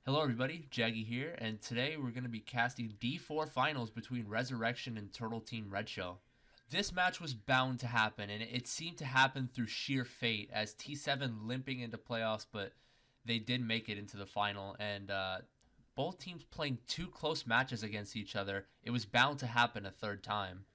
Hello everybody, Jaggy here, and today we're going to be casting D4 finals between Resurrection and Turtle Team Red Shell. This match was bound to happen, and it seemed to happen through sheer fate as T7 limping into playoffs, but they did make it into the final, and both teams playing two close matches against each other. It was bound to happen a third time.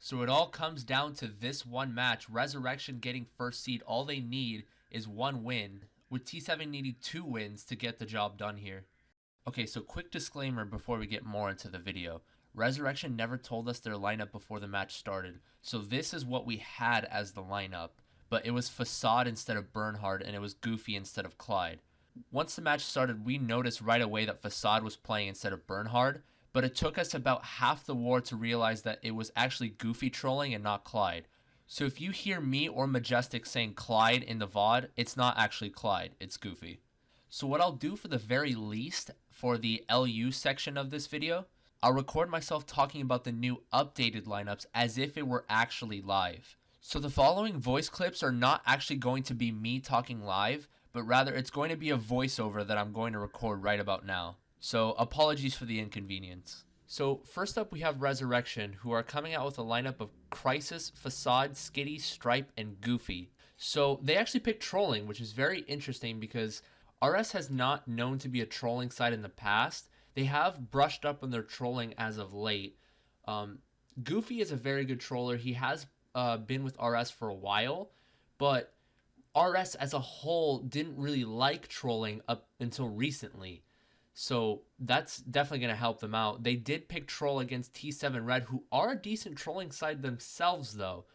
So it all comes down to this one match. Resurrection getting first seed. All they need is one win, with T7 needing 2 wins to get the job done here. Okay, so quick disclaimer before we get more into the video. Resurrection never told us their lineup before the match started, so this is what we had as the lineup, but it was Facade instead of Bernhard, and it was Goofy instead of Clyde. Once the match started, we noticed right away that Facade was playing instead of Bernhard, but it took us about half the war to realize that it was actually Goofy trolling and not Clyde. So if you hear me or Majestic saying Clyde in the VOD, it's not actually Clyde, it's Goofy. So what I'll do for the very least for the LU section of this video, I'll record myself talking about the new updated lineups as if it were actually live. So the following voice clips are not actually going to be me talking live, but rather it's going to be a voiceover that I'm going to record right about now. So apologies for the inconvenience. So first up we have Resurrection, who are coming out with a lineup of Crisis, Facade, Skitty, Stripe, and Goofy. So they actually picked trolling, which is very interesting because RS has not known to be a trolling side in the past. They have brushed up on their trolling as of late. Goofy is a very good troller. He has been with RS for a while, but RS as a whole didn't really like trolling up until recently. So that's definitely going to help them out. They did pick Troll against T7 Red, who are a decent trolling side themselves, though.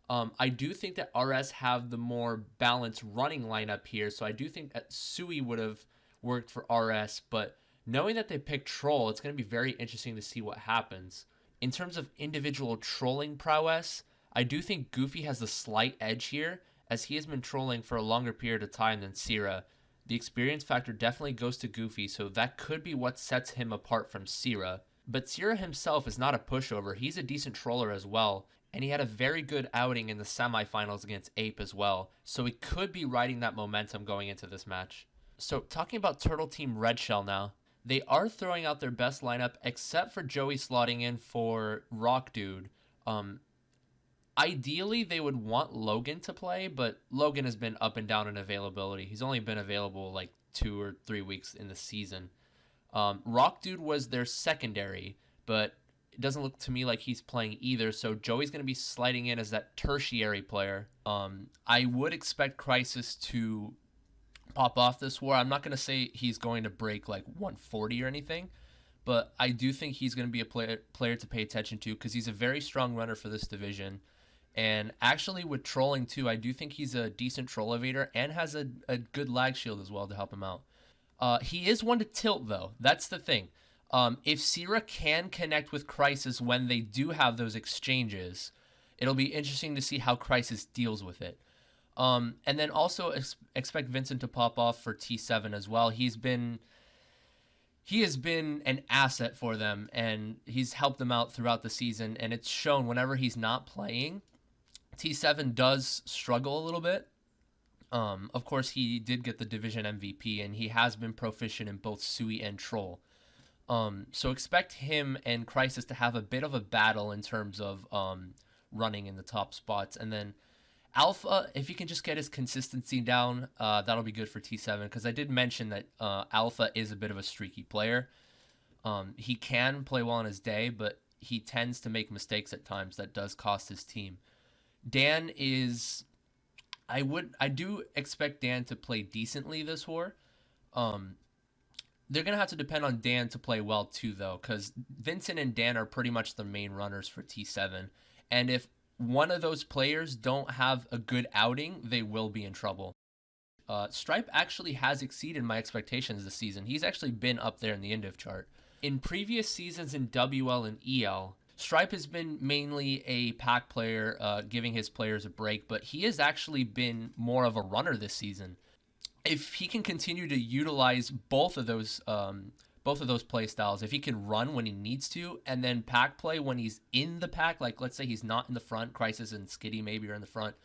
I do think that RS have the more balanced running lineup here, so I do think that Sui would have worked for RS, but knowing that they picked Troll, it's going to be very interesting to see what happens. In terms of individual trolling prowess, I do think Goofy has a slight edge here, as he has been trolling for a longer period of time than Sierra. The experience factor definitely goes to Goofy, so that could be what sets him apart from Sierra. But Sierra himself is not a pushover. He's a decent troller as well, and he had a very good outing in the semifinals against Ape as well, so he could be riding that momentum going into this match. So talking about Turtle Team Red Shell now, they are throwing out their best lineup except for Joey slotting in for Rock Dude. Ideally, they would want Logan to play, but Logan has been up and down in availability. He's only been available like 2 or 3 weeks in the season. Rock Dude was their secondary, but it doesn't look to me like he's playing either, so Joey's going to be sliding in as that tertiary player. I would expect Crisis to pop off this war. I'm not going to say he's going to break like 140 or anything, but I do think he's going to be a player to pay attention to because he's a very strong runner for this division. And actually with trolling too, I do think he's a decent troll evader and has a good lag shield as well to help him out. He is one to tilt though. That's the thing. If Sierra can connect with Crisis when they do have those exchanges, it'll be interesting to see how Crisis deals with it. And then also expect Vincent to pop off for T7 as well. He has been an asset for them, and he's helped them out throughout the season, and it's shown whenever he's not playing. T7 does struggle a little bit. Of course, he did get the division MVP, and he has been proficient in both Sui and Troll. So expect him and Crisis to have a bit of a battle in terms of running in the top spots. And then Alpha, if he can just get his consistency down, that'll be good for T7, because I did mention that Alpha is a bit of a streaky player. He can play well on his day, but he tends to make mistakes at times that does cost his team. Dan is... I do expect Dan to play decently this war. They're going to have to depend on Dan to play well too, though, because Vincent and Dan are pretty much the main runners for T7. And if one of those players don't have a good outing, they will be in trouble. Stripe actually has exceeded my expectations this season. He's actually been up there in the Indiv chart. In previous seasons in WL and EL, Stripe has been mainly a pack player, giving his players a break, but he has actually been more of a runner this season. If he can continue to utilize both of those both of those play styles. If he can run when he needs to, and then pack play when he's in the pack, like let's say he's not in the front, Crisis and Skitty maybe are in the front,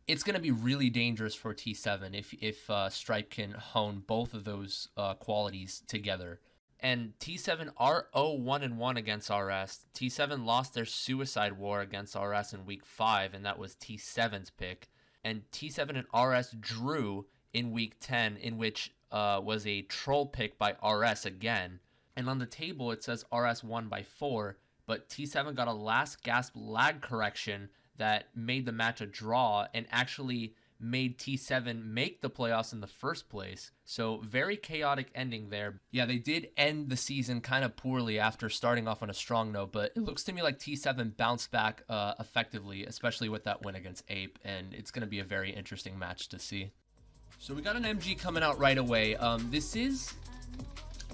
it's going to be really dangerous for T7 if Stripe can hone both of those qualities together. And T7 are 0-1-1 against RS. T7 lost their Suicide War against RS in Week 5, and that was T7's pick. And T7 and RS drew in Week 10, in which was a troll pick by RS again. And on the table, it says RS won by 4, but T7 got a last gasp lag correction that made the match a draw and actually made T7 make the playoffs in the first place. So very chaotic ending there. Yeah, they did end the season kind of poorly after starting off on a strong note, but it looks to me like T7 bounced back effectively, especially with that win against Ape, and it's going to be a very interesting match to see. So we got an MG coming out right away. This is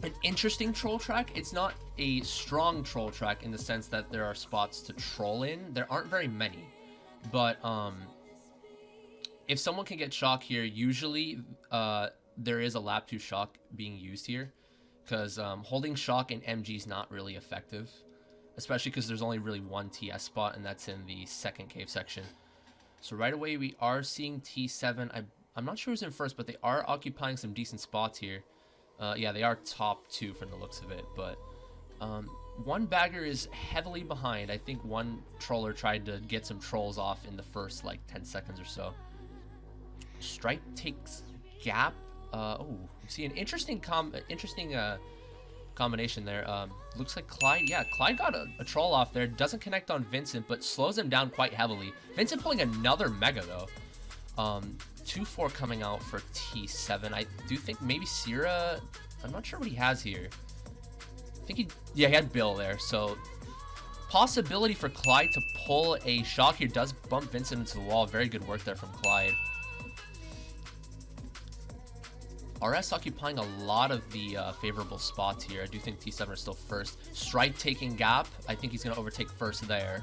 an interesting troll track. It's not a strong troll track in the sense that there are spots to troll in. There aren't very many, but if someone can get shock here, usually there is a lap 2 shock being used here, because holding shock in MG is not really effective, especially because there's only really one TS spot, and that's in the second cave section. So right away we are seeing T7. I'm not sure who's in first, but they are occupying some decent spots here. Yeah, they are top 2 from the looks of it, but one bagger is heavily behind. I think one troller tried to get some trolls off in the first like 10 seconds or so. Stripe takes gap. Oh, you see an interesting combination there. Looks like Clyde. Yeah, Clyde got a troll off there. Doesn't connect on Vincent, but slows him down quite heavily. Vincent pulling another mega though. 2-4 coming out for T7. I do think maybe Sierra. I'm not sure what he has here. I think he had Bill there. So possibility for Clyde to pull a shock here. Does bump Vincent into the wall. Very good work there from Clyde. RS occupying a lot of the favorable spots here. I do think T7 are still first. Stripe taking gap. I think he's going to overtake first there.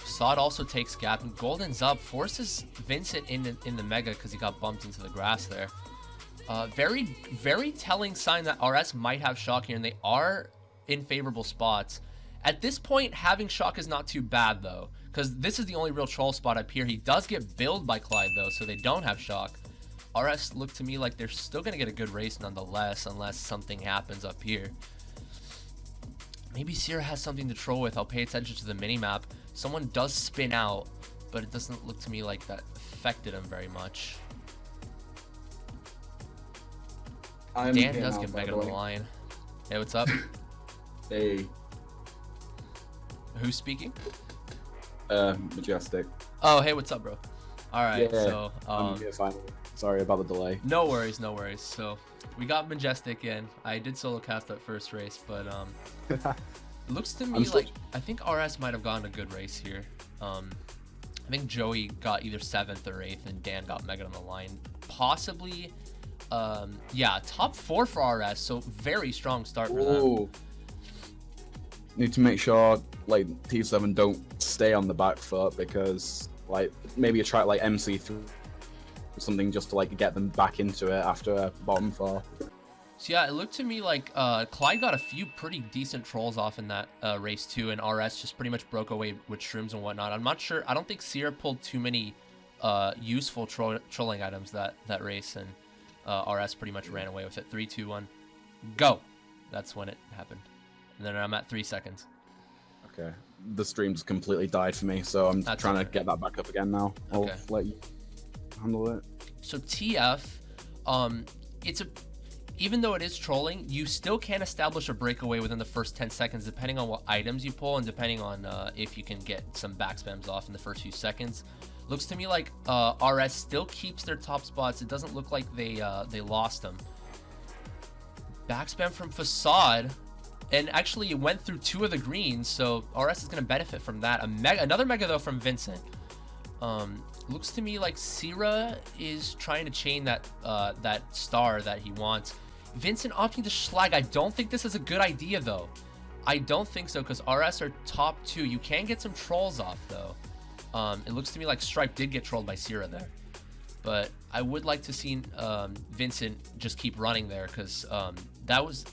Sod also takes gap, and Golden's up. Forces Vincent in the mega because he got bumped into the grass there. Very, very telling sign that RS might have shock here, and they are in favorable spots. At this point, having shock is not too bad, though, because this is the only real troll spot up here. He does get billed by Clyde, though, so they don't have shock. RS look to me like they're still going to get a good race nonetheless, unless something happens up here. Maybe Sierra has something to troll with. I'll pay attention to the minimap. Someone does spin out, but it doesn't look to me like that affected him very much. Dan does get back on the line. Hey, what's up? Hey. Who's speaking? Majestic. Oh, hey, what's up, bro? All right, yeah, so I'm here finally. Sorry about the delay. No worries, no worries. So we got Majestic in. I did solo cast that first race, but it looks to me like I think RS might have gotten a good race here. I think Joey got either 7th or 8th, and Dan got Mega on the line. Possibly, yeah, top 4 for RS. So very strong start for them. Need to make sure like T7 don't stay on the back foot, because like maybe a track like MC3 or something just to like get them back into it after a bottom 4. So yeah, it looked to me like Clyde got a few pretty decent trolls off in that race too, and RS just pretty much broke away with shrooms and whatnot. I'm not sure. I don't think Sierra pulled too many useful trolling items that race, and RS pretty much ran away with it. 3, 2, 1, go. That's when it happened. And then I'm at 3 seconds. Okay. The stream's completely died for me, so I'm trying to get that back up again now. I'll let you handle it. So TF, even though it is trolling, you still can establish a breakaway within the first 10 seconds, depending on what items you pull and depending on if you can get some back spams off in the first few seconds. Looks to me like RS still keeps their top spots. It doesn't look like they lost them. Back spam from Facade. And actually, it went through 2 of the greens, so RS is going to benefit from that. Another mega, though, from Vincent. Looks to me like Sierra is trying to chain that star that he wants. Vincent opting to schlag. I don't think this is a good idea, though. I don't think so, because RS are top 2. You can get some trolls off, though. It looks to me like Stripe did get trolled by Sierra there. But I would like to see Vincent just keep running there, because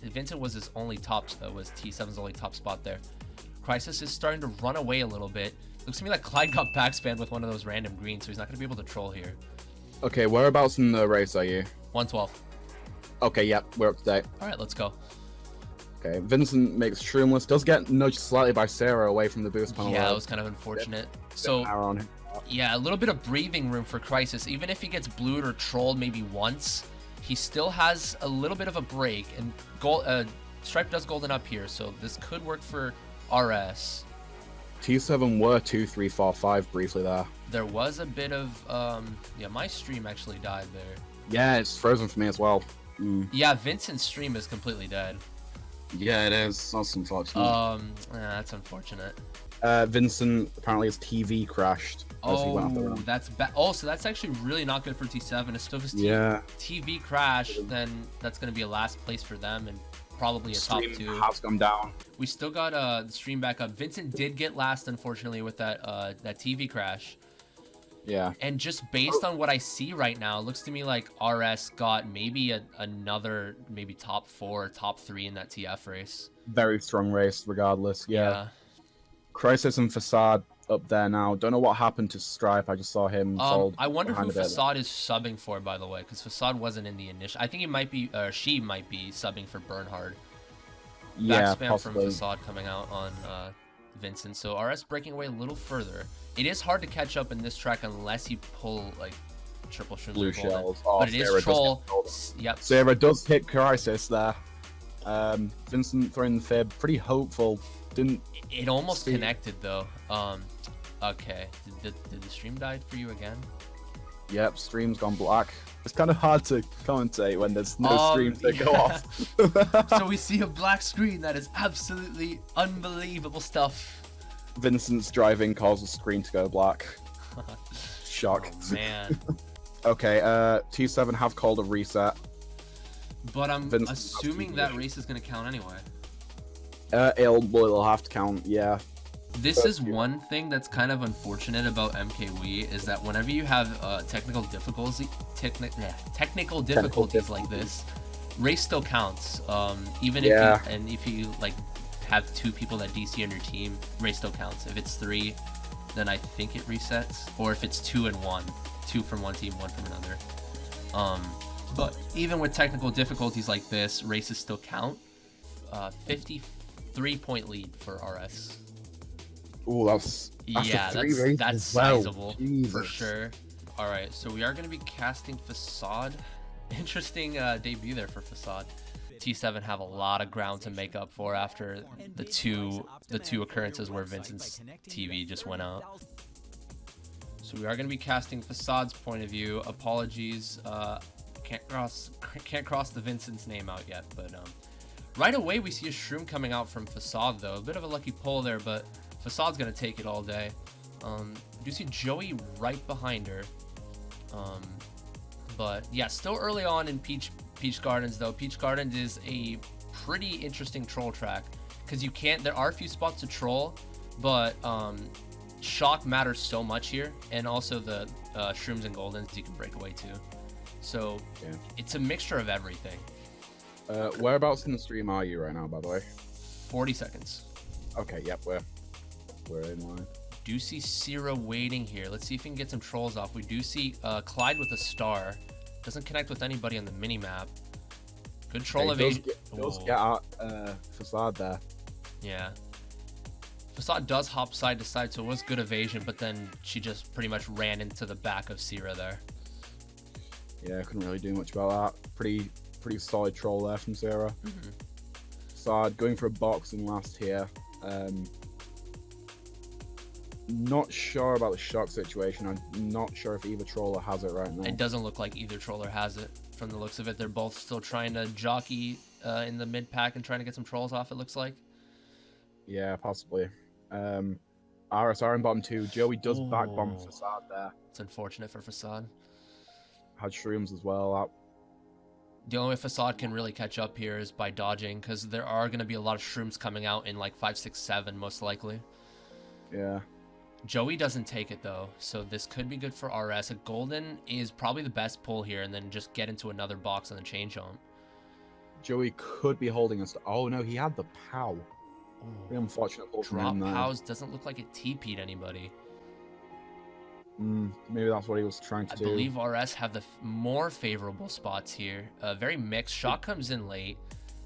Vincent was his only top, was T7's only top spot there. Crisis is starting to run away a little bit. Looks to me like Clyde got backspammed with one of those random greens, so he's not going to be able to troll here. Okay, whereabouts in the race are you? 112. Okay, yep, we're up to date. All right, let's go. Okay, Vincent makes Shroomless, does get nudged slightly by Sarah away from the boost panel. Yeah, that was kind of unfortunate. So, yeah, a little bit of breathing room for Crisis. Even if he gets blued or trolled maybe once, he still has a little bit of a break. And Stripe does golden up here, so this could work for RS. T7 were 2, 3, 4, 5 briefly there. There was a bit of, yeah, my stream actually died there. Yeah, it's frozen for me as well. Yeah, Vincent's stream is completely dead. Yeah, it is. That's unfortunate. That's unfortunate. Vincent, apparently his TV crashed as he went off the run. That's bad. Oh, so that's actually really not good for T7. If his TV crash, then that's going to be a last place for them and probably a top 2. Has gone down. We still got the stream back up. Vincent did get last, unfortunately, with that TV crash. Yeah. And just based on what I see right now, it looks to me like RS got maybe another maybe top 4 or top 3 in that TF race. Very strong race, regardless. Yeah. Crisis and Facade up there now. Don't know what happened to Stripe. I just saw him sold. I wonder who Facade is subbing for, by the way, because Facade wasn't in the initial. I think he might be, or she might be subbing for Bernhard. Yeah, Backspam from Facade coming out on Vincent. So RS breaking away a little further. It is hard to catch up in this track unless you pull like triple shrooms. Blue shells. But it is troll. Yep. Sarah does hit Crisis there. Vincent throwing the fib. Pretty hopeful. Didn't. It almost connected though. Okay. Did the stream die for you again? Yep. Stream's gone black. It's kind of hard to commentate when there's no streams that go off. So we see a black screen. That is absolutely unbelievable stuff. Vincent's driving causes screen to go black. Shock. Oh, man. Okay, T7 have called a reset. But I'm assuming that race is going to count anyway. It'll have to count, yeah. This is one thing that's kind of unfortunate about MKWe is that whenever you have technical difficulties like this, race still counts. Even if you like have 2 people that DC on your team, race still counts. If it's 3, then I think it resets. Or if it's 2 and 1, 2 from one team, 1 from another. But even with technical difficulties like this, races still count. 53-point lead for RS. Oh, that's sizable for sure. All right, so we are going to be casting Facade. Interesting debut there for Facade. T7 have a lot of ground to make up for after the two occurrences where Vincent's TV just went out. So we are going to be casting Facade's point of view. Apologies, can't cross the Vincent's name out yet, but right away we see a shroom coming out from Facade though. A bit of a lucky pull there, but Facade's going to take it all day. Do see Joey right behind her. But yeah, still early on in Peach Gardens though. Peach Gardens is a pretty interesting troll track because there are a few spots to troll, but shock matters so much here, and also the shrooms and goldens you can break away too. So it's a mixture of everything. Whereabouts in the stream are you right now, by the way? 40 seconds. Okay, yep, we're in line. Do see Sierra waiting here. Let's see if we can get some trolls off. We do see Clyde with a star. Doesn't connect with anybody on the mini map. Good troll evasion. Does get out Facade there. Yeah. Facade does hop side to side, so it was good evasion, but then she just pretty much ran into the back of Sierra there. Yeah, I couldn't really do much about that. Pretty solid troll there from Sarah. Facade going for a boxing last here. Not sure about the shock situation. I'm not sure if either troller has it right now. It doesn't look like either troller has it from the looks of it. They're both still trying to jockey in the mid pack and trying to get some trolls off, it looks like. Yeah, possibly. RSR in bottom 2. Joey does back bomb Facade there. It's unfortunate for Facade. Had shrooms as well. The only way Facade can really catch up here is by dodging, because there are going to be a lot of shrooms coming out in like 5, 6, 7 most likely. Yeah. Joey doesn't take it though, so this could be good for RS. A golden is probably the best pull here, and then just get into another box on the chain jump. Joey could be holding us. Oh no, he had the POW. Very unfortunate pull from Drop him there. POWs doesn't look like it TP'd anybody. Maybe that's what he was trying to do. I believe RS have the more favorable spots here. Very mixed. Shot comes in late.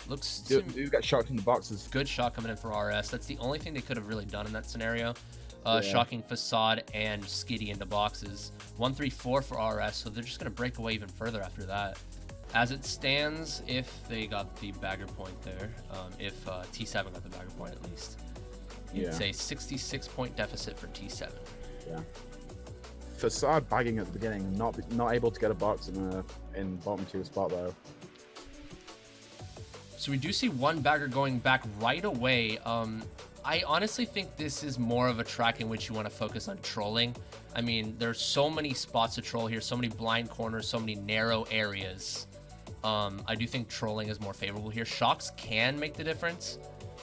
Looks do get shocked in the boxes. Good shot coming in for RS. That's the only thing they could have really done in that scenario. Shocking Facade and Skitty into boxes. 1-3-4 for RS, so they're just going to break away even further after that. As it stands, if they got the bagger point there, if T7 got the bagger point at least, it's a 66-point deficit for T7. Yeah. Facade bagging at the beginning, not able to get a box in bottom 2 spot though. So we do see one bagger going back right away. I honestly think this is more of a track in which you want to focus on trolling. I mean, there's so many spots to troll here, so many blind corners, so many narrow areas. I do think trolling is more favorable here. Shocks can make the difference,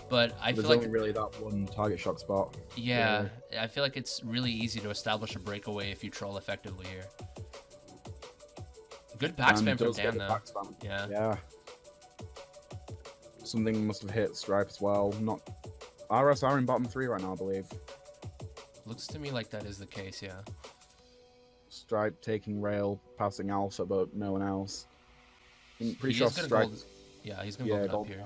but I feel like there's only really that one target shock spot. Yeah, really. I feel like it's really easy to establish a breakaway if you troll effectively here. Good backspam from Dan though. Yeah. Something must have hit Stripe as well. Not RS are in bottom 3 right now, I believe. Looks to me like that is the case, yeah. Stripe taking rail, passing Alpha, but no one else. I'm pretty sure Stripe. Yeah, he's gonna go up here.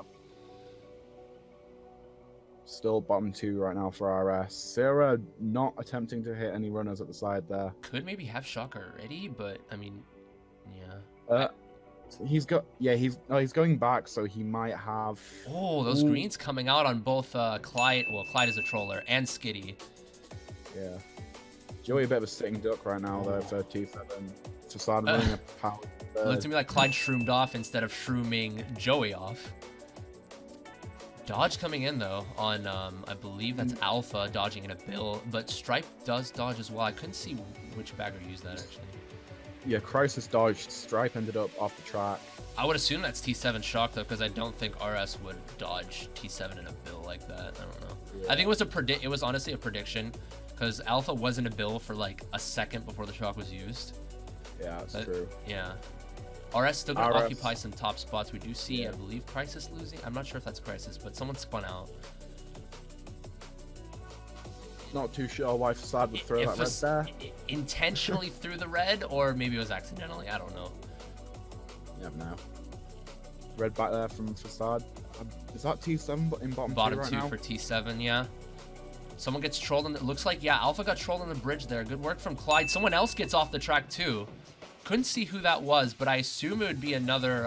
Still bottom 2 right now for RS. Sarah not attempting to hit any runners at the side there. Could maybe have shock already, but I mean, yeah. He's going back, so he might have. Oh, those greens coming out on both Clyde. Well, Clyde is a troller and Skitty. Yeah. Joey a bit of a sitting duck right now though for T7. Facade running a power. Looked to me like Clyde shroomed off instead of shrooming Joey off. Dodge coming in though on I believe that's Alpha dodging in a bill, but Stripe does dodge as well. I couldn't see which bagger used that actually. Yeah, Crisis dodged. Stripe ended up off the track. I would assume that's T7 shock though, because I don't think RS would dodge T7 in a bill like that. I don't know. Yeah. I think it was honestly a prediction, because Alpha was in a bill for like a second before the shock was used. Yeah, that's true. Yeah. RS still gonna occupy some top spots. We do see, I believe, Crisis losing. I'm not sure if that's Crisis, but someone spun out. Not too sure why Facade would throw that red there. Intentionally threw the red, or maybe it was accidentally. I don't know. Yeah, no. Red back there from Facade. Is that T7 in bottom 2 Bottom right 2 now? for T7, yeah. Someone gets trolled in. It looks like, yeah, Alpha got trolled on the bridge there. Good work from Clyde. Someone else gets off the track too. Couldn't see who that was, but I assume it would be another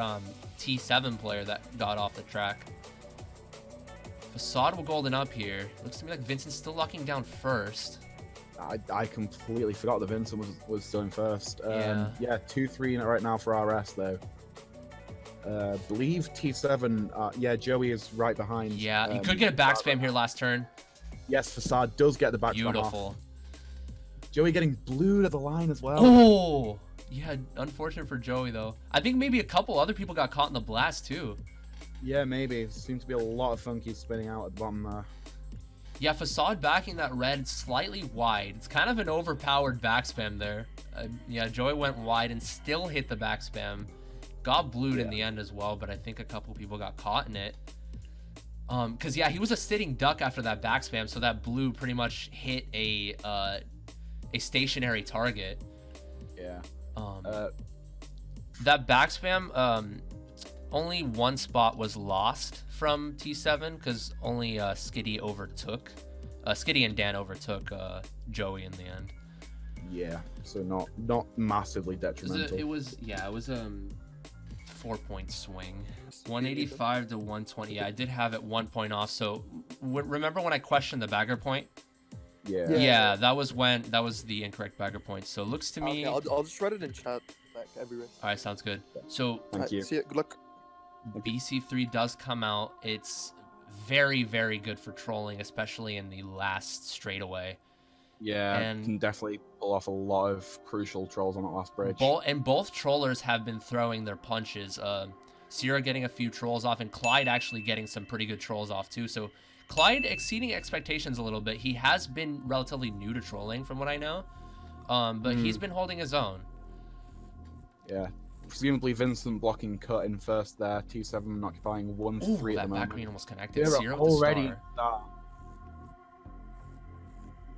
T7 player that got off the track. Facade will golden up here. Looks to me like Vincent's still locking down first. I completely forgot that Vincent was still in first. Yeah, 2-3 right now for RS though. Believe T7. Yeah, Joey is right behind. Yeah, he could get a backspam here last turn. Yes, Facade does get the backspam. Beautiful. Off. Joey getting blued at the line as well. Oh, yeah, unfortunate for Joey though. I think maybe a couple other people got caught in the blast too. Yeah, maybe. Seems to be a lot of funky spinning out at the bottom there. Yeah, Facade backing that red slightly wide. It's kind of an overpowered backspam there. Yeah, Joey went wide and still hit the backspam. Got blued in the end as well, but I think a couple people got caught in it. Because, yeah, he was a sitting duck after that backspam, so that blue pretty much hit a stationary target. Yeah. That backspam, only one spot was lost from T7 because only Skitty and Dan overtook Joey in the end. Yeah, so not massively detrimental. It was 4-point swing, 185 to 120. Yeah, I did have it 1 point off. So remember when I questioned the bagger point? Yeah, that was the incorrect bagger point. So it looks to me. Okay, I'll just write it in chat back everywhere. All right, sounds good. So thank you. See ya. Good luck. BC3 does come out. It's very, very good for trolling, especially in the last straightaway. Yeah, and can definitely pull off a lot of crucial trolls on that last bridge. Both trollers have been throwing their punches. Sierra getting a few trolls off, and Clyde actually getting some pretty good trolls off too. So Clyde exceeding expectations a little bit. He has been relatively new to trolling, from what I know, but he's been holding his own. Yeah. Presumably Vincent blocking cut in first there. T7 occupying 1-3 at the That moment. back green almost connected. They're Zero already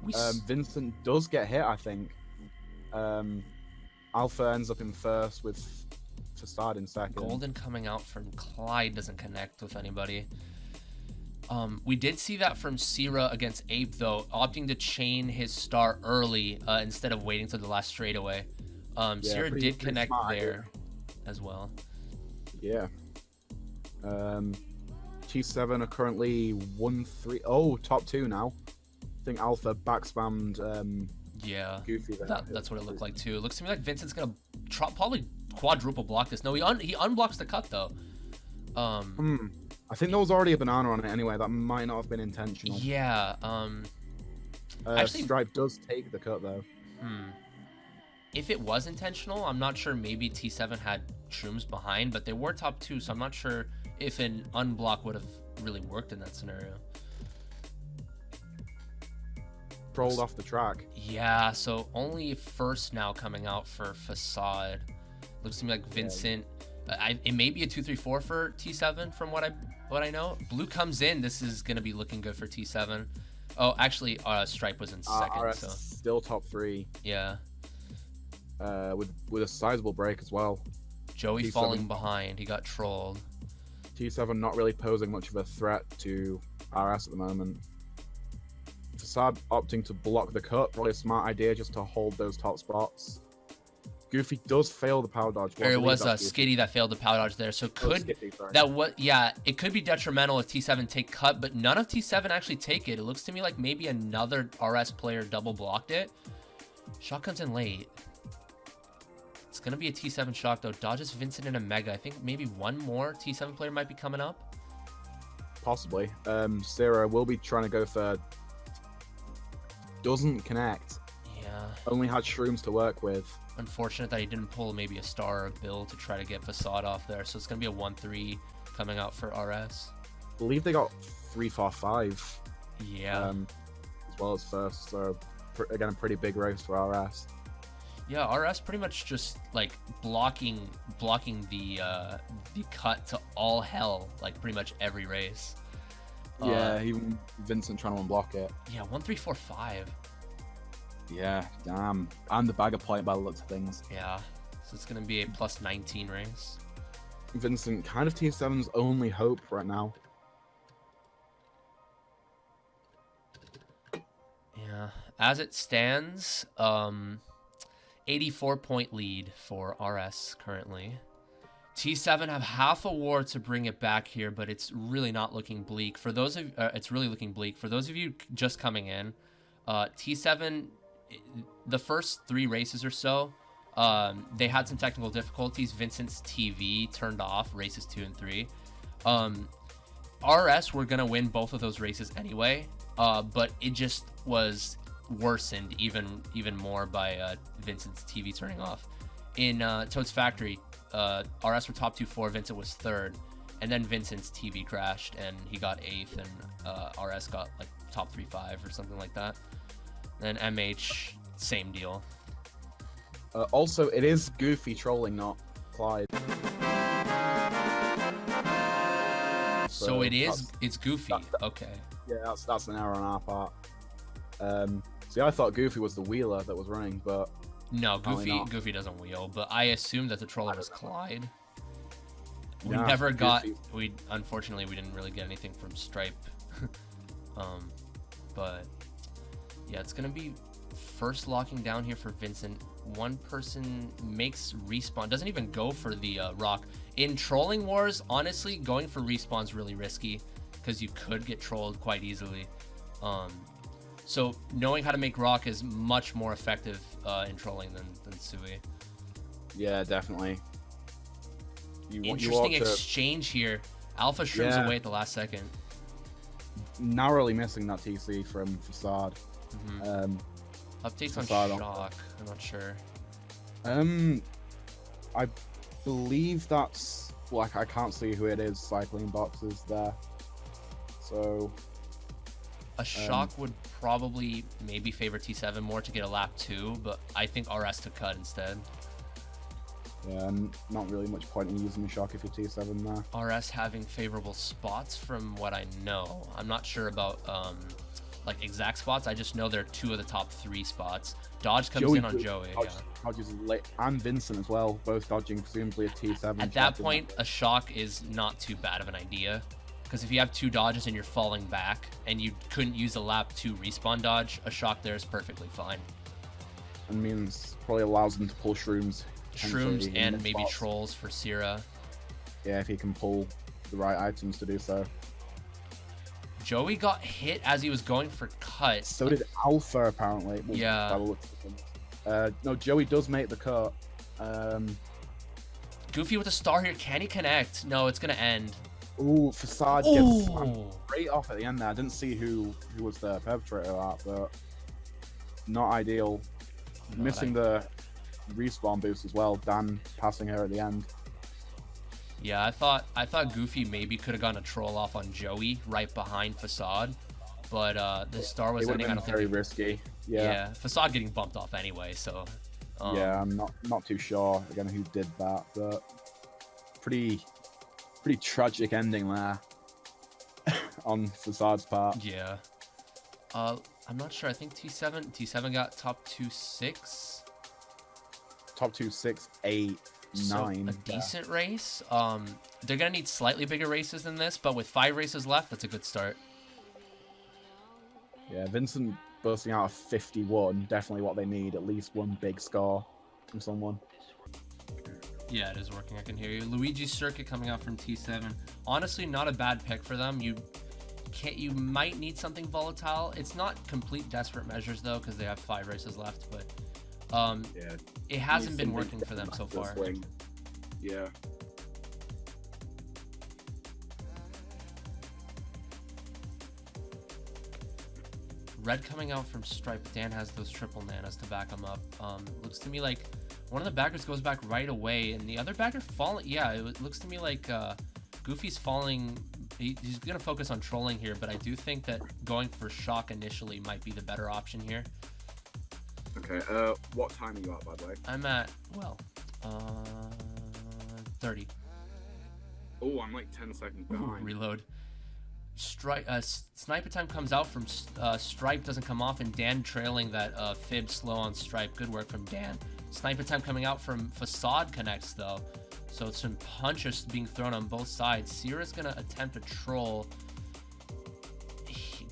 with the star. Vincent does get hit, I think. Alpha ends up in first with Facade in second. Golden coming out from Clyde doesn't connect with anybody. We did see that from Sierra against Ape, though, opting to chain his star early instead of waiting to the last straightaway. Sierra did connect there as well. Yeah. T7 are currently 1-3. Oh, top 2 now. I think Alpha backspammed yeah, Goofy there. That's what it looked like too. It looks to me like Vincent's gonna probably quadruple block this. No, he unblocks the cut though. I think there was already a banana on it anyway. That might not have been intentional. Yeah. Actually, Stripe does take the cut though. If it was intentional, I'm not sure. Maybe T7 had shrooms behind, but they were top 2, so I'm not sure if an unblock would have really worked in that scenario. Trolled off the track. Yeah, so only first now coming out for Facade. Looks to me like Vincent. It may be a 2-3-4 for T7 from what I know. Blue comes in. This is gonna be looking good for T7. Oh, actually, Stripe was in second. RS so still top 3. Yeah. With a sizable break as well. Joey T7 falling behind. He got trolled. T7 not really posing much of a threat to RS at the moment. Facade opting to block the cut, probably a smart idea just to hold those top spots. Goofy does fail the power dodge. Or it was Skitty that failed the power dodge there, so it could be detrimental if T7 take cut, but none of T7 actually take it. It looks to me like maybe another RS player double blocked it. Shot comes in late. It's gonna be a T7 shot though. Dodges Vincent and a Mega. I think maybe one more T7 player might be coming up. Possibly. Sarah will be trying to go for. Doesn't connect. Yeah. Only had shrooms to work with. Unfortunate that he didn't pull maybe a star or a bill to try to get Facade off there. So it's gonna be a 1-3 coming out for RS. I believe they got 3-4-5. Yeah. As well as first. So again, a pretty big race for RS. Yeah, RS pretty much just like blocking the cut to all hell, like pretty much every race. Yeah, even Vincent trying to unblock it. Yeah, 1-3-4-5. Yeah, damn. And the bagger point by the looks of things. Yeah, so it's gonna be a +19 race. Vincent kind of T7's only hope right now. Yeah, as it stands, 84-point lead for RS currently. T7 have half a war to bring it back here, but it's really not looking bleak. For those of it's really looking bleak. For those of you just coming in, T7, the first 3 races or so, they had some technical difficulties. Vincent's TV turned off races 2 and 3. RS were gonna win both of those races anyway, but it just was worsened even more by Vincent's TV turning off. In Toad's Factory, RS were top 2-4, Vincent was 3rd, and then Vincent's TV crashed and he got 8th, and RS got like top 3-5 or something like that. And MH, same deal. Also, it is Goofy trolling, not Clyde. So it's Goofy. Okay. Yeah, that's an error on our part. See, I thought Goofy was the wheeler that was running, but no, Goofy doesn't wheel. But I assumed that the troller was Clyde. We Nah, never got. Goofy. Unfortunately we didn't really get anything from Stripe. But yeah, it's gonna be first locking down here for Vincent. One person makes respawn, doesn't even go for the rock. In trolling wars, honestly, going for respawn's really risky because you could get trolled quite easily. So knowing how to make rock is much more effective in trolling than Sui. Yeah, definitely. Interesting exchange here. Alpha shrooms away at the last second. Narrowly missing that TC from Facade. Updates on Facade Shock. I'm not sure. I believe that's like I can't see who it is cycling boxes there. So A shock would probably maybe favor T7 more to get a lap 2, but I think RS to cut instead. Yeah, not really much point in using the shock if you're T7 there. RS having favorable spots from what I know. I'm not sure about like exact spots. I just know they're 2 of the top 3 spots. Dodge comes in on Joey. Dodges late, and Vincent as well, both dodging presumably a T7. At that point, a shock is not too bad of an idea. Because if you have 2 dodges and you're falling back and you couldn't use a lap 2 respawn dodge, a shock there is perfectly fine. And means probably allows them to pull shrooms. Shrooms and maybe trolls for Sierra. Yeah, if he can pull the right items to do so. Joey got hit as he was going for cut. So did Alpha, apparently. Well, yeah. No, Joey does make the cut. Goofy with a star here. Can he connect? No, it's going to end. Ooh, Facade gets straight off at the end there. I didn't see who was the perpetrator of that, but not ideal. Missing the respawn boost as well. Dan passing her at the end. Yeah, I thought Goofy maybe could have gone a troll off on Joey right behind Facade, but the star was ending. I don't think very risky. Yeah, Facade getting bumped off anyway. So yeah, I'm not too sure again who did that, but pretty tragic ending there on Facade's part. Yeah. I'm not sure. I think T7 got top 2-6. Top 2-6, 8, So 9. a decent race. They're gonna need slightly bigger races than this, but with 5 races left, that's a good start. Yeah, Vincent bursting out of 51, definitely what they need. At least one big score from someone. Yeah, it is working. I can hear you. Luigi's Circuit coming out from T7. Honestly, not a bad pick for them. You might need something volatile. It's not complete desperate measures though, because they have 5 races left. But yeah, it hasn't been working for them so far. Yeah. Red coming out from Stripe. Dan has those triple nanas to back him up. Looks to me like one of the backers goes back right away, and the other backer falling. Yeah, it looks to me like Goofy's falling. He's gonna focus on trolling here, but I do think that going for shock initially might be the better option here. Okay. What time are you at, by the way? I'm at 30. Oh, I'm like 10 seconds behind. Reload. Sniper time comes out from Stripe, doesn't come off, and Dan trailing that fib slow on Stripe. Good work from Dan. Sniper time coming out from Facade connects though, so some punches being thrown on both sides. Sierra's gonna attempt a troll.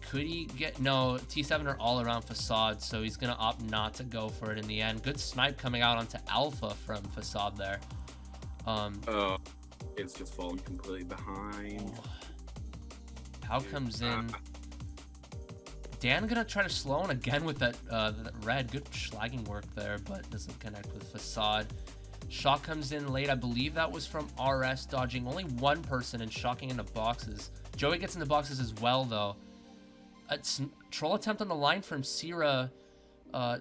Could he get no? T7 are all around Facade, so he's gonna opt not to go for it in the end. Good snipe coming out onto Alpha from Facade there. It's just falling completely behind. How comes in? Dan gonna try to slow on again with that red. Good slagging work there, but doesn't connect with Facade. Shock comes in late. I believe that was from RS dodging only one person and shocking into boxes. Joey gets into boxes as well though. A troll attempt on the line from Sierra.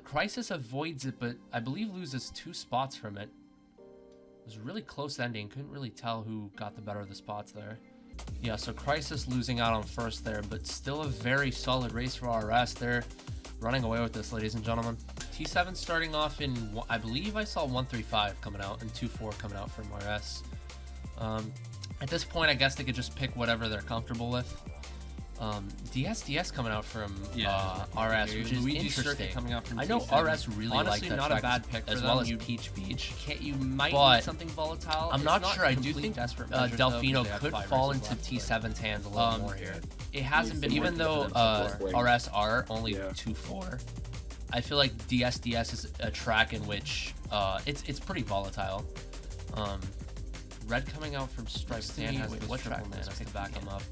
Crisis avoids it, but I believe loses 2 spots from it. It was a really close ending. Couldn't really tell who got the better of the spots there. Yeah, so Crisis losing out on first there, but still a very solid race for RS. They're running away with this, ladies and gentlemen. T7 starting off in, I believe I saw 135 coming out and 24 coming out from RS. At this point, I guess they could just pick whatever they're comfortable with. DS coming out from RS, which is interesting. Coming out from I know T7. RS really honestly like that not a bad pick as well as Peach Beach. You might need something volatile. I'm not sure. I do think Delfino could fall into T7's hands a little more here. It hasn't been, even though RS are only 2-4. I feel like DS is a track in which it's pretty volatile. Red coming out from Stripe. Dan has what triple nanas to back him up.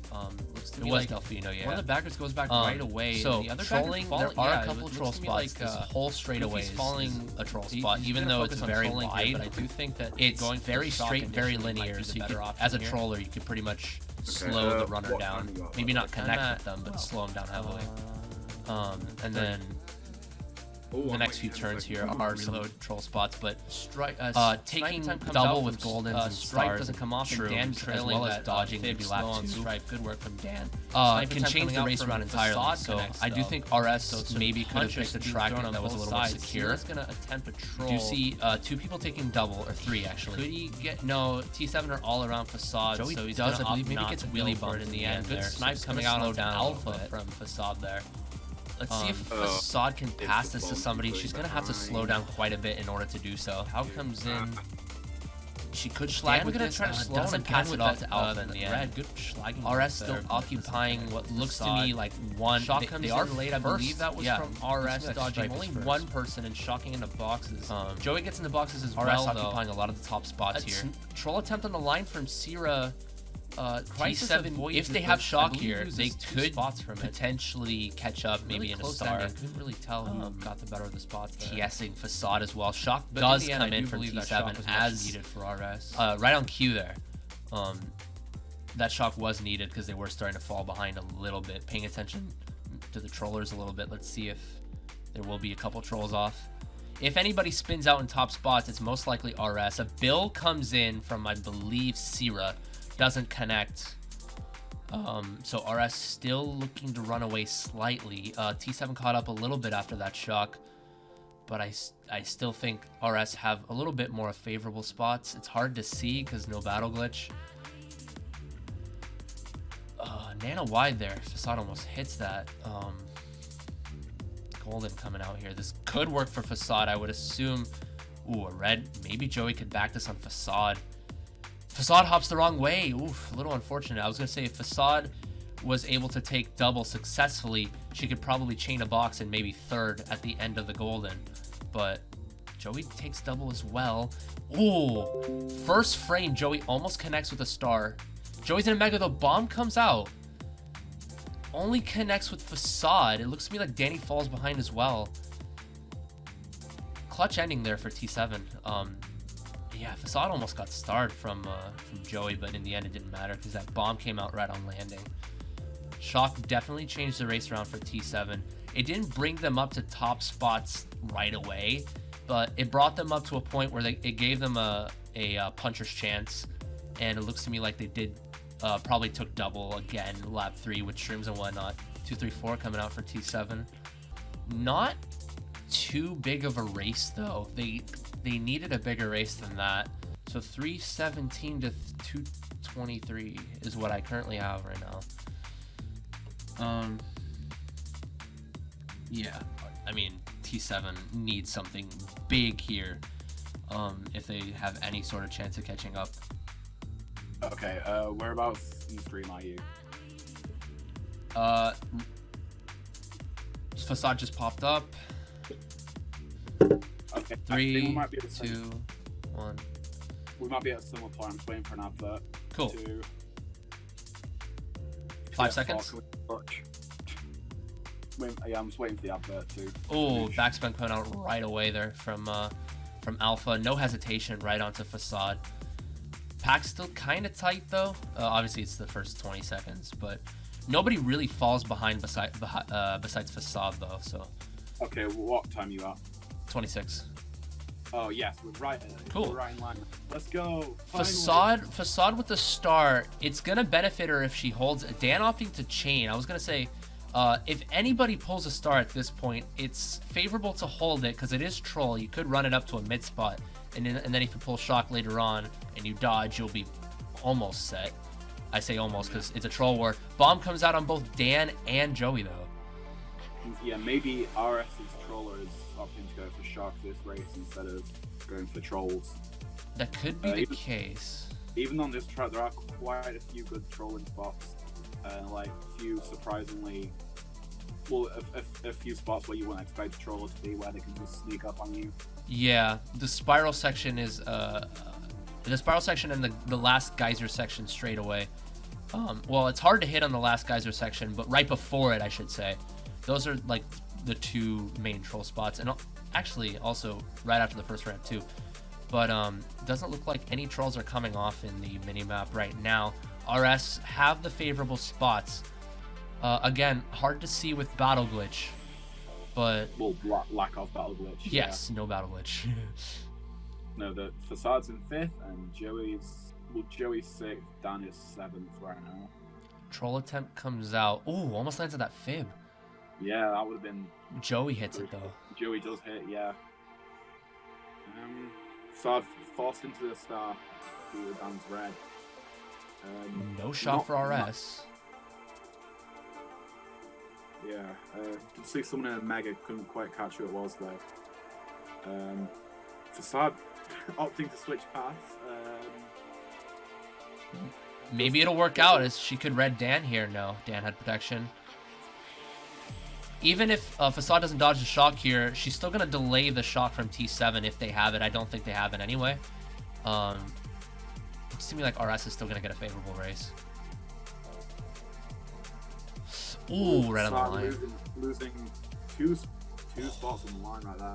Looks to me like Delfino, yeah. One of the backers goes back right away. So the other trolling, there are a couple of troll spots. This whole straightaway is falling a troll spot, even though it's very wide. But I do think that it's going very straight, very linear. So you could, as a troller, you could pretty much slow the runner down. Maybe not connect with them, but slow them down heavily. And then the next few turns here are reload troll spots, but taking comes double out with from goldens and strike stars doesn't come off, and shrooms, Dan as trailing well as that, dodging big maybe slow lap on 2 stripe. Good work from Dan. can Snipe change attempt the coming race out around from entirely. Facade So connects, I do though. think RS So maybe could have punches picked a being track thrown on that was a both little more sides. secure. Sina's gonna attempt a troll. Do you see 2 people taking double, or 3 actually? Could he get no? T7 are all around Facade, Joey so he's does, gonna I believe, opt maybe not gets to really go for bumped it in the end. Good there, so snipe it's coming gonna out slow onto down a little Alpha bit. from Facade there. Let's see if Facade can pass this to somebody. She's gonna have to slow down quite a bit in order to do so. How comes in? She could schlag with gonna this, try to slow him doesn't and pass with it off that, to Alpha in the red. end. Good schlagging. RS still occupying what looks to me like one. Shock comes they are in late. I first. believe that was Yeah. from RS That dodging stripe is only first. one person and shocking into boxes. Joey gets in the boxes as RS well, occupying though. A lot of the top spots here. Troll attempt on the line from Sierra. T7, if they have shock here, they could spots from it. potentially catch up, maybe Really in a close star. ending. Couldn't really tell who got the better of the spots there. TSing Facade as well. Shock But does in the end, come I in do from believe that T7 shock was much as needed for RS. right on cue there. That shock was needed because they were starting to fall behind a little bit. Paying attention to the trollers a little bit. Let's see if there will be a couple trolls off. If anybody spins out in top spots, it's most likely RS. A Bill comes in from, I believe, Sierra. Doesn't connect. So RS still looking to run away slightly. T7 caught up a little bit after that shock, but I still think RS have a little bit more favorable spots. It's hard to see because no battle glitch. Nano wide there. Facade almost hits that. Golden coming out here. This could work for Facade, I would assume. Ooh, a red. Maybe Joey could back this on Facade. Facade hops the wrong way. Oof, a little unfortunate. I was going to say if Facade was able to take double successfully, she could probably chain a box and maybe third at the end of the golden. But Joey takes double as well. Ooh, first frame, Joey almost connects with a star. Joey's in a mega, though. Bomb comes out. Only connects with Facade. It looks to me like Danny falls behind as well. Clutch ending there for T7. Yeah, Facade almost got starred from Joey, but in the end it didn't matter because that bomb came out right on landing. Shock definitely changed the race around for T7. It didn't bring them up to top spots right away, but it brought them up to a point where it gave them a puncher's chance, and it looks to me like they did probably took double again lap 3 with shrooms and whatnot. 2, 3, 4 coming out for T7. Not too big of a race though. They needed a bigger race than that. So 317 to 223 is what I currently have right now. Yeah, I mean T7 needs something big here if they have any sort of chance of catching up. Okay, whereabouts in stream are you? Facade just popped up. Okay, I think 3, we might be at the same, 2, 1. we might be at a similar point. I'm just waiting for an advert. Cool. To... 5 seconds. Yeah, I'm just waiting for the advert to. Oh, finish. backspin coming out right away there from Alpha. No hesitation, right onto Facade. Pack's still kind of tight though. Obviously, it's the first 20 seconds, but nobody really falls behind besides Facade though. So. Okay, what time are you at? 26. Oh yes, we're right. Cool. We're right in line. Let's go. Facade with the star. It's gonna benefit her if she holds. Dan opting to chain. I was gonna say, if anybody pulls a star at this point, it's favorable to hold it because it is troll. You could run it up to a mid spot, and then if you pull shock later on and you dodge, you'll be almost set. I say almost because it's a troll war. Bomb comes out on both Dan and Joey though. Yeah, maybe RS's troller is opting to go for shock this race instead of going for trolls. That could be the case. Even on this track, there are quite a few good trolling spots, like a few surprisingly, well, a few spots where you wouldn't expect a troller to be, where they can just sneak up on you. Yeah, the spiral section is the spiral section and the last geyser section straight away. Well, it's hard to hit on the last geyser section, but right before it, I should say. Those are like the 2 main troll spots, and actually also right after the first ramp too. But doesn't look like any trolls are coming off in the minimap right now. RS have the favorable spots. Again, hard to see with battle glitch. but Well, lack of battle glitch. yes, no battle glitch. No, the Facade's in 5th, and Joey's 6th, Dan is 7th right now. Troll attempt comes out. Ooh, almost lands on that fib. Yeah, that would have been... Joey hits it though. Joey does hit, yeah. Facade forced into the star due to Dan's red. No shot for RS. Yeah, did see someone in a Mega, couldn't quite catch who it was though. Facade opting to switch paths. Maybe it'll work out as she could red Dan here. No, Dan had protection. Even if Facade doesn't dodge the shock here, she's still going to delay the shock from T7 if they have it. I don't think they have it anyway. Looks to me like RS is still going to get a favorable race. Ooh, red on the line. Losing two spots on the line right there.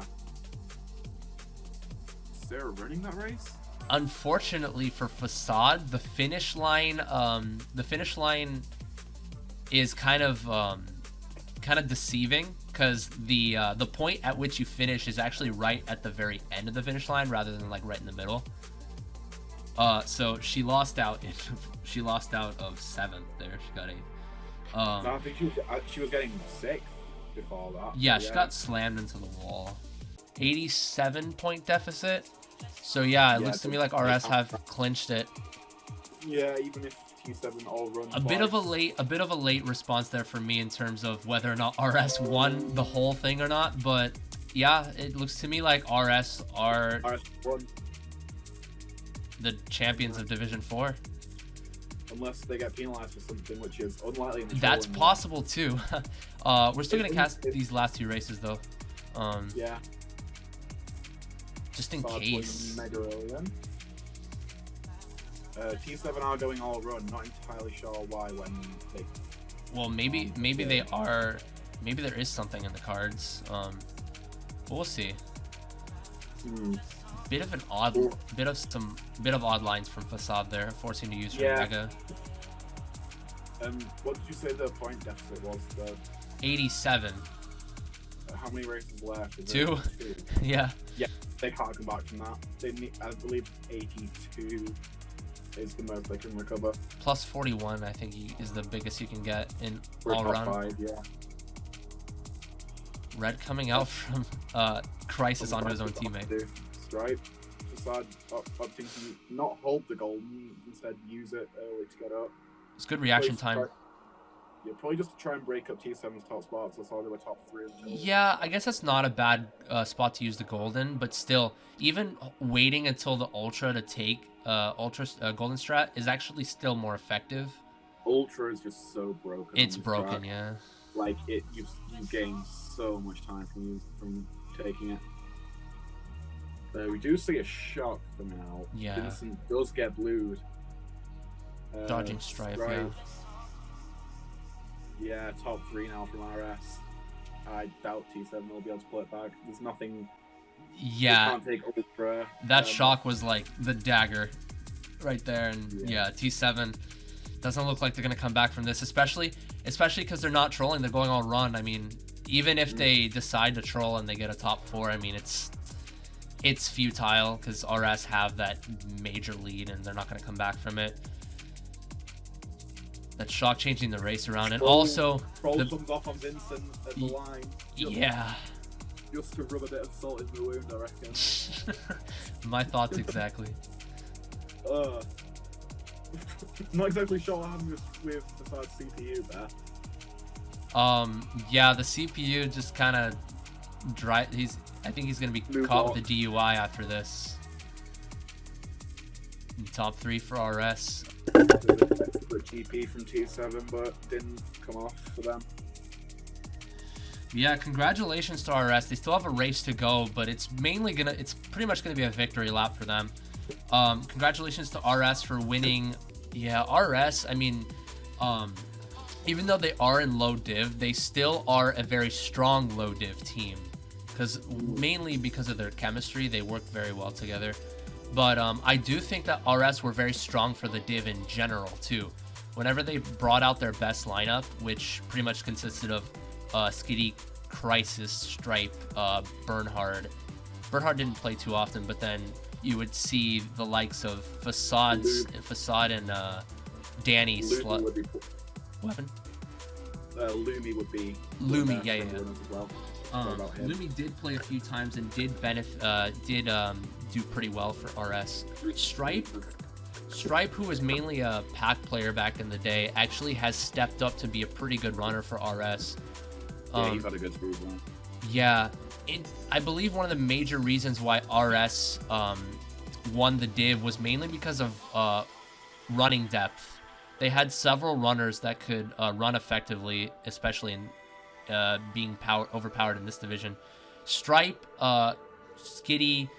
Is Sarah running that race? Unfortunately for Facade, the finish line is kind of deceiving, because the point at which you finish is actually right at the very end of the finish line rather than like right in the middle. So she lost out of 7th there. She got 8th. No, I think she was getting 6th before that. Yeah, she got slammed into the wall. 87 point deficit. So yeah, it looks to me like RS have clinched it. Yeah, even if T7 all runs. A bit of a late response there for me in terms of whether or not RS won the whole thing or not. But yeah, it looks to me like RS are won. The champions of Division 4. Unless they get penalized for something, which is unlikely. In the That's trolling possible too. We're still gonna cast these last 2 races though. Yeah. Just in Facade case. Mega early then. T7 are going all run. Not entirely sure why when they. Well, maybe they are. Maybe there is something in the cards. But we'll see. Bit of odd lines from Facade there, forcing to use her Mega. What did you say the point deficit was? 87. How many races left? Is 2. 2? Yeah. Yeah, they can't come back from that. They need, I believe, 82 is the most they can recover. Plus 41, I think, is the biggest you can get in For all top round. 5, yeah. Red coming out from Crisis onto his own teammate. Stripe. Facade opting to not hold the golden, instead use it early to get up. It's good reaction time. Yeah, probably just to try and break up T7's top spots. That's all they were top 3 until. Yeah, I guess that's not a bad spot to use the golden, but still, even waiting until the Ultra to take golden strat is actually still more effective. Ultra is just so broken. It's broken, yeah. Like you gain so much time from taking it. We do see a shock coming out. Yeah. Vincent does get blued. Dodging Strife, yeah. Yeah, top 3 now from RS. I doubt T7 will be able to pull it back. There's nothing. Yeah. Can't take Ultra. That shock was like the dagger right there, and yeah, T7 doesn't look like they're gonna come back from this, especially because they're not trolling. They're going all run. I mean, even if they decide to troll and they get a top 4, I mean, it's futile because RS have that major lead and they're not gonna come back from it. That shock changing the race around, and also Troll comes off on Vincent at the line. Just to rub a bit of salt in the wound, I reckon. My thoughts exactly. Not exactly sure what happened with Facade's CPU there. Yeah, the CPU just kind of dry. I think he's gonna be caught with a DUI after this. Top 3 for RS. The GP from T7, but didn't come off for them. Yeah, congratulations to RS. They still have a race to go, but it's pretty much gonna be a victory lap for them. Congratulations to RS for winning. Yeah, RS, I mean, even though they are in low div, they still are a very strong low div team, mainly because of their chemistry. They work very well together. But I do think that RS were very strong for the div in general too. Whenever they brought out their best lineup, which pretty much consisted of Skitty, Crisis, Stripe, Bernhard. Bernhard didn't play too often, but then you would see the likes of Facade and Danny Lumi would be Weapon. Lumi would be Lumi, yeah. as well. What about him? Lumi did play a few times and did do pretty well for RS. Stripe, who was mainly a pack player back in the day, actually has stepped up to be a pretty good runner for RS. Yeah, he's had a good speed run. Yeah, I believe one of the major reasons why RS won the div was mainly because of running depth. They had several runners that could run effectively, especially in being overpowered in this division. Stripe, Skitty,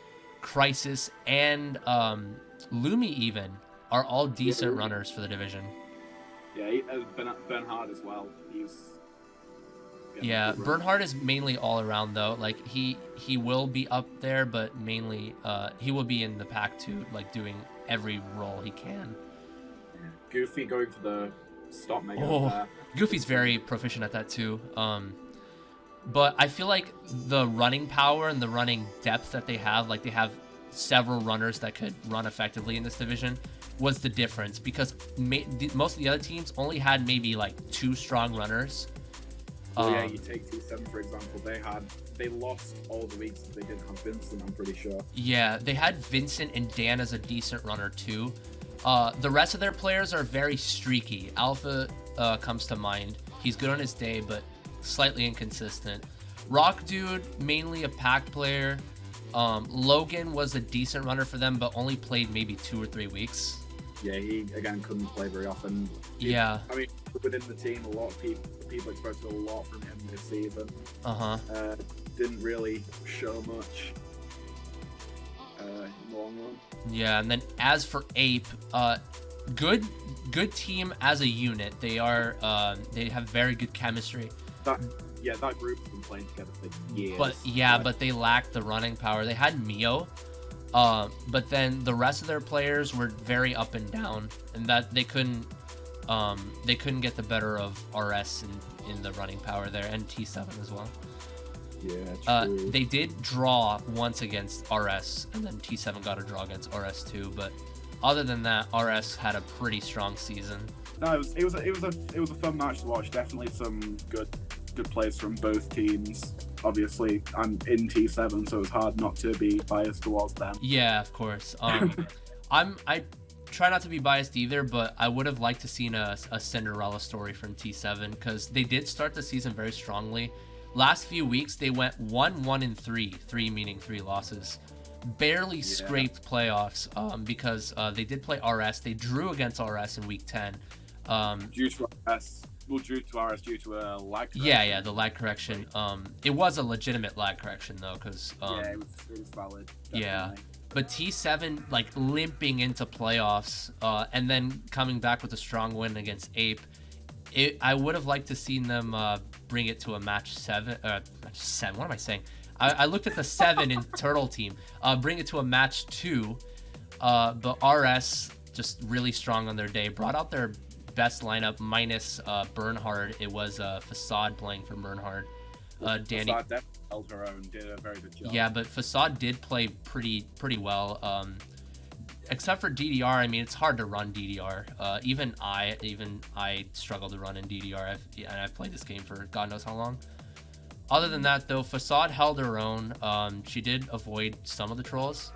Crisis, and Lumi even are all decent runners for the division. Yeah, Bernhard as well. Yeah, Bernhard is mainly all around though. Like he will be up there, but mainly he will be in the pack too, like doing every role he can. Goofy going for the stop mega. Oh, Goofy's very proficient at that too. But I feel like the running power and the running depth that they have, like they have several runners that could run effectively in this division, was the difference, because most of the other teams only had maybe like 2 strong runners. Well, yeah, you take T7 for example. They lost all the weeks that they didn't have Vincent, I'm pretty sure. Yeah, they had Vincent and Dan as a decent runner too. The rest of their players are very streaky. Alpha comes to mind. He's good on his day, but slightly inconsistent. Rock Dude, mainly a pack player. Logan was a decent runner for them, but only played maybe 2 or 3 weeks. Yeah, he again couldn't play very often. Yeah. I mean, within the team, a lot of people expected a lot from him this season. Didn't really show much in the long run. Yeah, and then as for Ape, good team as a unit. They have very good chemistry. That group's been playing together for years. But they lacked the running power. They had Mio, but then the rest of their players were very up and down, and that they couldn't get the better of RS in the running power there, and T7 as well. Yeah, true. They did draw once against RS, and then T7 got a draw against RS too. But other than that, RS had a pretty strong season. No, it was a fun match to watch. Definitely some good plays from both teams. Obviously, I'm in T7, so it's hard not to be biased towards them. Yeah, of course. I try not to be biased either, but I would have liked to seen a Cinderella story from T7, because they did start the season very strongly. Last few weeks, they went 1-1-3, 3 meaning 3 losses. Barely scraped playoffs because they did play RS. They drew against RS in week 10. Due to RS due to a lag correction. Yeah, the lag correction. It was a legitimate lag correction though, because it was valid. Definitely. Yeah. But T7 like limping into playoffs, and then coming back with a strong win against Ape. I would have liked to seen them bring it to a match 7. What am I saying? I looked at the 7 in Turtle Team. Bring it to a match 2. But RS just really strong on their day. Brought out their best lineup minus Bernhard. It was Facade playing for Bernhard. Danny Facade definitely held her own. Did a very good job. Yeah, but Facade did play pretty well. Except for DDR, I mean, it's hard to run DDR. Even I struggle to run in DDR, and I've played this game for God knows how long. Other than that, though, Facade held her own. She did avoid some of the trolls.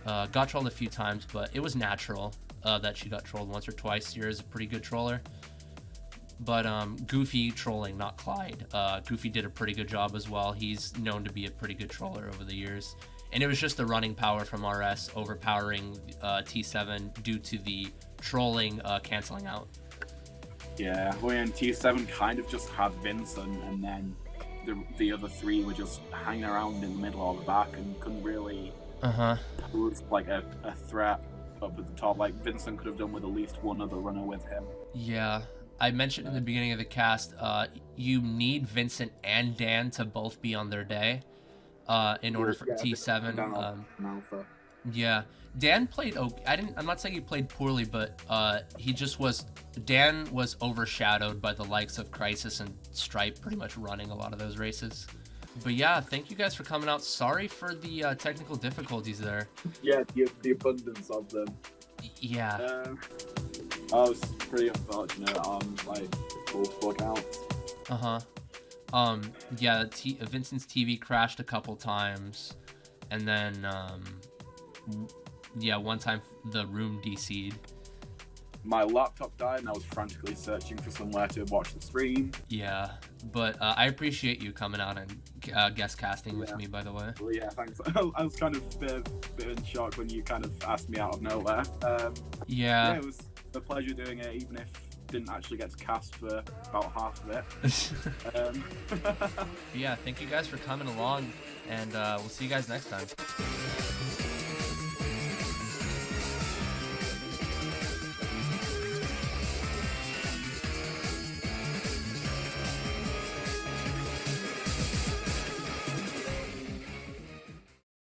Got trolled a few times, but it was natural that she got trolled once or twice. Sierra's a pretty good troller. But Goofy trolling, not Clyde. Goofy did a pretty good job as well. He's known to be a pretty good troller over the years. And it was just the running power from RS overpowering T7 due to the trolling canceling out. Yeah, when T7 kind of just had Vincent, and then the other 3 were just hanging around in the middle or the back and couldn't really pose like a threat up at the top, like Vincent could have done with at least one other runner with him. Yeah, I mentioned in the beginning of the cast, you need Vincent and Dan to both be on their day in order for T7. Yeah, Dan played. I'm not saying he played poorly, but he just was. Dan was overshadowed by the likes of Crisis and Stripe, pretty much running a lot of those races. But yeah, thank you guys for coming out. Sorry for the technical difficulties there. Yeah, the abundance of them. Yeah. I was pretty unfortunate on like multiple accounts. Yeah, Vincent's TV crashed a couple times, and then yeah, one time the room DC'd. My laptop died and I was frantically searching for somewhere to watch the stream. Yeah, but I appreciate you coming out and guest casting with me, by the way. Well, yeah, thanks. I was kind of a bit in shock when you kind of asked me out of nowhere. Yeah, it was a pleasure doing it, even if I didn't actually get to cast for about half of it. Yeah, thank you guys for coming along, and we'll see you guys next time.